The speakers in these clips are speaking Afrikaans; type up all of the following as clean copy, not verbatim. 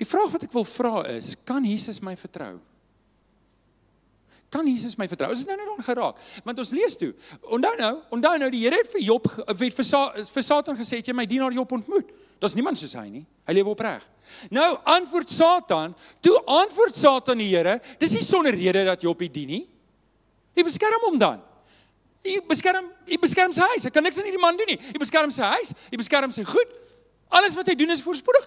Die vraag wat ek wil vra is, kan Jesus my vertrou? Kan Jesus my vertrou? Is dit nou dan geraak? Want ons lees toe, onthou nou, die Here het vir Job, vir Satan gesê, het jy my dienaar Job ontmoet? Daar's niemand soos hy nie, hy lewe opreg. Nou, antwoord Satan die Here, dis nie sonder rede dat Job die dien nie. Hy beskerm hom dan. Hy beskerm sy huis, hy kan niks aan hierdie man doen nie. Hy beskerm sy huis, hy beskerm sy goed. Alles wat hy doen is voorspoedig.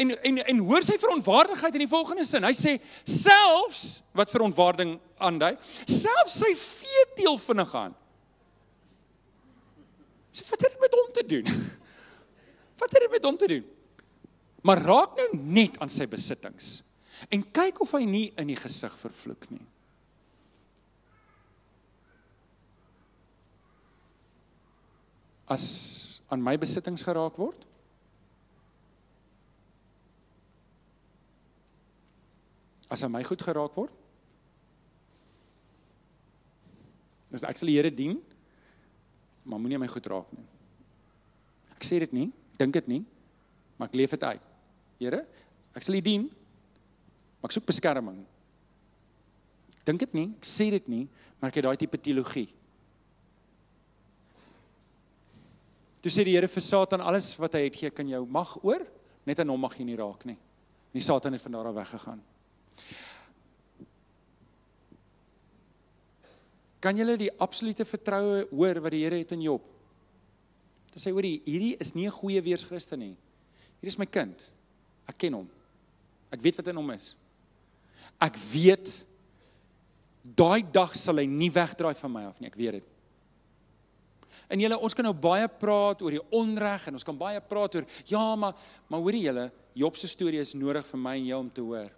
En hoor sy verontwaardigheid in die volgende sin. Hy sê, selfs, wat verontwaarding aandui, selfs sy veeteel vinnig aan. So wat het dit met hom te doen? Wat het dit met hom te doen? Maar raak nou net aan sy besittings. En kyk of hy nie in die gesig vervloek nie. As aan my besittings geraak word, as aan my goed geraak word, dus ek sal die Here dien, maar moenie my goed raak nie. Ek sê dit nie, ek dink dit nie, maar ek leef dit uit. Here, ek sal U dien, maar ek soek beskerming. Ek dink dit nie, ek sê dit nie, maar ek het daai tipe teologie. Toe sê die Here vir Satan, alles wat hy het gee, kan jou mag oor, net aan hom mag jy nie raak nie. En die Satan het van daar af weggegaan. Kan julle die absolute vertroue hoor wat die Here het in Job? Hy sê, hoor, hierdie is nie 'n goeie weerschriste nie. Hierdie is my kind. Ek ken hom. Ek weet wat in hom is. Ek weet, daai dag sal hy nie wegdraai van my af nie, ek weet dit. En julle, ons kan nou baie praat oor die onreg, en ons kan baie praat oor, ja, maar hoorie julle, Job se storie is nodig vir my en jou om te hoor.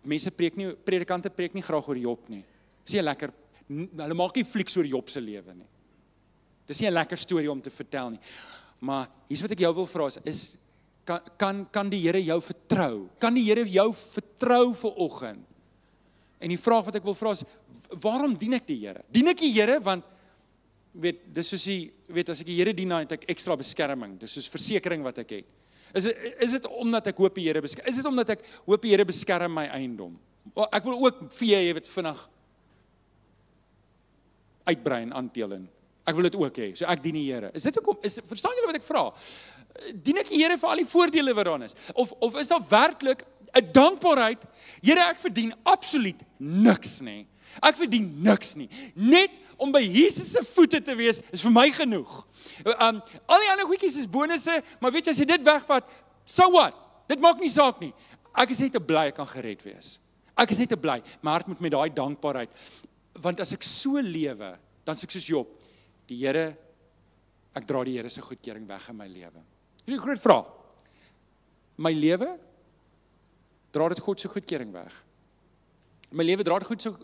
Mense predikante preek nie graag oor Job nie. Dis nie lekker, hulle maak nie flieks oor Job se lewe nie. Dis nie 'n lekker storie om te vertel nie. Maar hier's wat ek jou wil vra is kan die Here jou vertrou? Kan die Here jou vertrou vanoggend? En die vraag wat ek wil vra is, waarom dien ek die Here? Dien ek die Here want dis soos as ek die Here dien, dan het ek ekstra beskerming. Dis soos versekering wat ek het. Is dit omdat ek hoop die Here beskerm? Is dit omdat ek hoop die Here beskerm my eiendom? Ek wil ook vee, jy weet, vinnig uitbrei en aanteel in. Ek wil dit ook hê, so ek dien die Here. Verstaan julle wat ek vra? Dien ek die Here vir al die voordele wat daar is? Of is daar werklik 'n dankbaarheid? Here, ek verdien absoluut niks nie. Ek verdien niks nie. Net om by Jesus se voete te wees, is vir my genoeg. Al die ander goedjies is bonusse, maar weet jy, as jy dit wegvat, so what? Dit maak nie saak nie. Ek is net te bly ek kan gered wees. Ek is net te bly. My hart moet met daai dankbaarheid. Want as ek so lewe, dan is ek soos Job. Die Here, ek dra die Here se goedkeuring weg in my lewe. Hierdie groot vraag. My lewe, dra dit God se goedkeuring weg. My lewe dra dit goed so.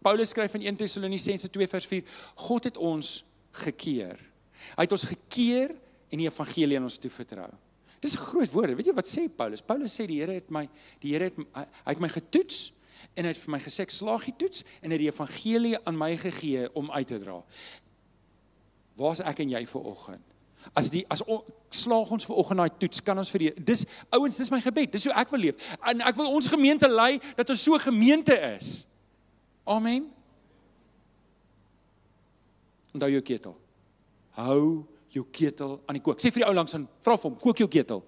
Paulus skryf in 1 Tessalonisense 2 vers 4, God het ons gekeer. Hy het ons gekeer en die evangelie aan ons toevertrou. Dis 'n groot woord. Weet jy wat sê Paulus? Paulus sê die Here het my getoets en hy het vir my gesê ek slaag die toets en hy het die evangelie aan my gegee om uit te dra. Waar is ek en jy vanoggend? As slaag ons vanoggend daai toets, kan ons vir ouens, dis my gebed, dis hoe ek wil leef. En ek wil ons gemeente lei dat ons so 'n gemeente is. Amen. Onthou jou ketel. Hou jou ketel aan die kook. Sê vir die ou langs aan, vra vir hom, kook jou ketel.